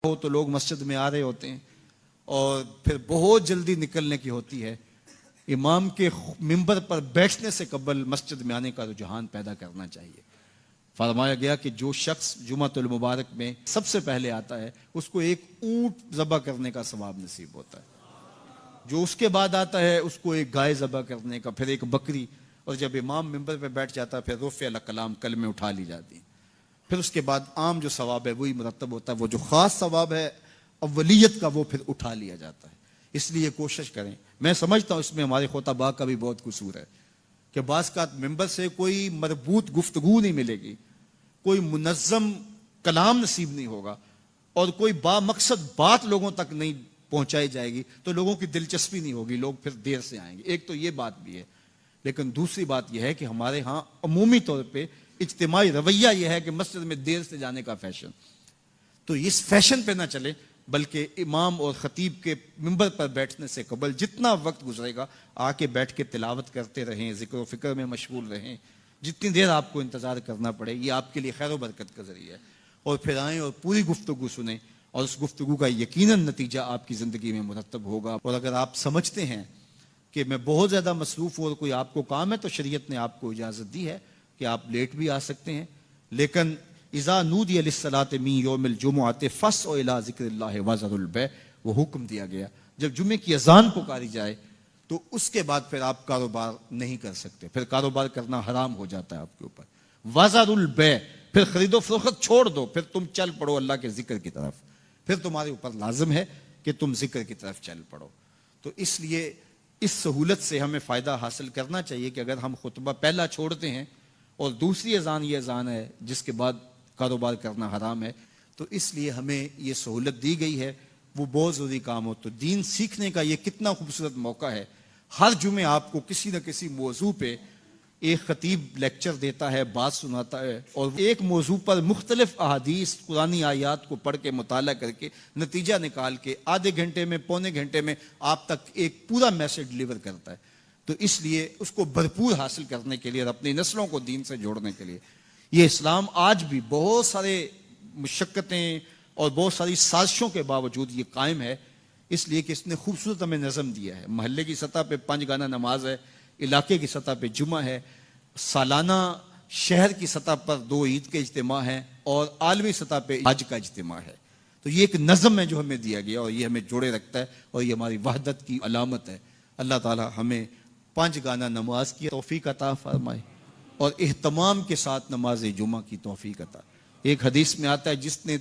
ہو تو لوگ مسجد میں آ رہے ہوتے ہیں اور پھر بہت جلدی نکلنے کی ہوتی ہے. امام کے منبر پر بیٹھنے سے قبل مسجد میں آنے کا رجحان پیدا کرنا چاہیے. فرمایا گیا کہ جو شخص جمعۃ المبارک میں سب سے پہلے آتا ہے اس کو ایک اونٹ ذبح کرنے کا ثواب نصیب ہوتا ہے. جو اس کے بعد آتا ہے اس کو ایک گائے ذبح کرنے کا، پھر ایک بکری، اور جب امام منبر پہ بیٹھ جاتا ہے پھر رفع الکلام کلمے اٹھا لی جاتی ہیں. پھر اس کے بعد عام جو ثواب ہے وہی مرتب ہوتا ہے. وہ جو خاص ثواب ہے اولیت کا وہ پھر اٹھا لیا جاتا ہے. اس لیے کوشش کریں. میں سمجھتا ہوں اس میں ہمارے خطباء کا بھی بہت قصور ہے کہ بعض کا ممبر سے کوئی مربوط گفتگو نہیں ملے گی، کوئی منظم کلام نصیب نہیں ہوگا، اور کوئی با مقصد بات لوگوں تک نہیں پہنچائی جائے گی تو لوگوں کی دلچسپی نہیں ہوگی، لوگ پھر دیر سے آئیں گے. ایک تو یہ بات بھی ہے. لیکن دوسری بات یہ ہے کہ ہمارے ہاں عمومی طور پہ اجتماعی رویہ یہ ہے کہ مسجد میں دیر سے جانے کا فیشن. تو اس فیشن پہ نہ چلے، بلکہ امام اور خطیب کے منبر پر بیٹھنے سے قبل جتنا وقت گزرے گا آ کے بیٹھ کے تلاوت کرتے رہیں، ذکر و فکر میں مشغول رہیں. جتنی دیر آپ کو انتظار کرنا پڑے یہ آپ کے لیے خیر و برکت کا ذریعہ ہے. اور پھر آئیں اور پوری گفتگو سنیں، اور اس گفتگو کا یقیناً نتیجہ آپ کی زندگی میں مرتب ہوگا. اور اگر آپ سمجھتے ہیں کہ میں بہت زیادہ مصروف ہوں اور کوئی آپ کو کام ہے تو شریعت نے آپ کو اجازت دی ہے کہ آپ لیٹ بھی آ سکتے ہیں. لیکن اذا نودی للصلاۃ من یوم الجمعۃ فاسعوا الی ذکر اللہ وذروا البیع، وہ حکم دیا گیا جب جمعے کی اذان پکاری جائے تو اس کے بعد پھر آپ کاروبار نہیں کر سکتے، پھر کاروبار کرنا حرام ہو جاتا ہے آپ کے اوپر. وذروا البیع، پھر خرید و فروخت چھوڑ دو، پھر تم چل پڑو اللہ کے ذکر کی طرف. پھر تمہارے اوپر لازم ہے کہ تم ذکر کی طرف چل پڑو. تو اس لیے اس سہولت سے ہمیں فائدہ حاصل کرنا چاہیے کہ اگر ہم خطبہ پہلا چھوڑتے ہیں اور دوسری اذان یہ اذان ہے جس کے بعد کاروبار کرنا حرام ہے، تو اس لیے ہمیں یہ سہولت دی گئی ہے. وہ بہت ضروری کام ہو. تو دین سیکھنے کا یہ کتنا خوبصورت موقع ہے. ہر جمعے آپ کو کسی نہ کسی موضوع پہ ایک خطیب لیکچر دیتا ہے، بات سناتا ہے، اور ایک موضوع پر مختلف احادیث قرآنی آیات کو پڑھ کے مطالعہ کر کے نتیجہ نکال کے آدھے گھنٹے میں پونے گھنٹے میں آپ تک ایک پورا میسج ڈلیور کرتا ہے. تو اس لیے اس کو بھرپور حاصل کرنے کے لیے اور اپنی نسلوں کو دین سے جوڑنے کے لیے یہ اسلام آج بھی بہت سارے مشقتیں اور بہت ساری سازشوں کے باوجود یہ قائم ہے. اس لیے کہ اس نے خوبصورت ہمیں نظم دیا ہے. محلے کی سطح پہ 5 گانا نماز ہے، علاقے کی سطح پہ جمعہ ہے، سالانہ شہر کی سطح پر 2 عید کے اجتماع ہیں، اور عالمی سطح پہ حج کا اجتماع ہے. تو یہ ایک نظم ہے جو ہمیں دیا گیا اور یہ ہمیں جوڑے رکھتا ہے اور یہ ہماری وحدت کی علامت ہے. اللہ تعالی ہمیں 5 گانا نماز کی توفیق عطا فرمائے اور اہتمام کے ساتھ نماز جمعہ کی توفیق عطا. ایک حدیث میں آتا ہے جس نے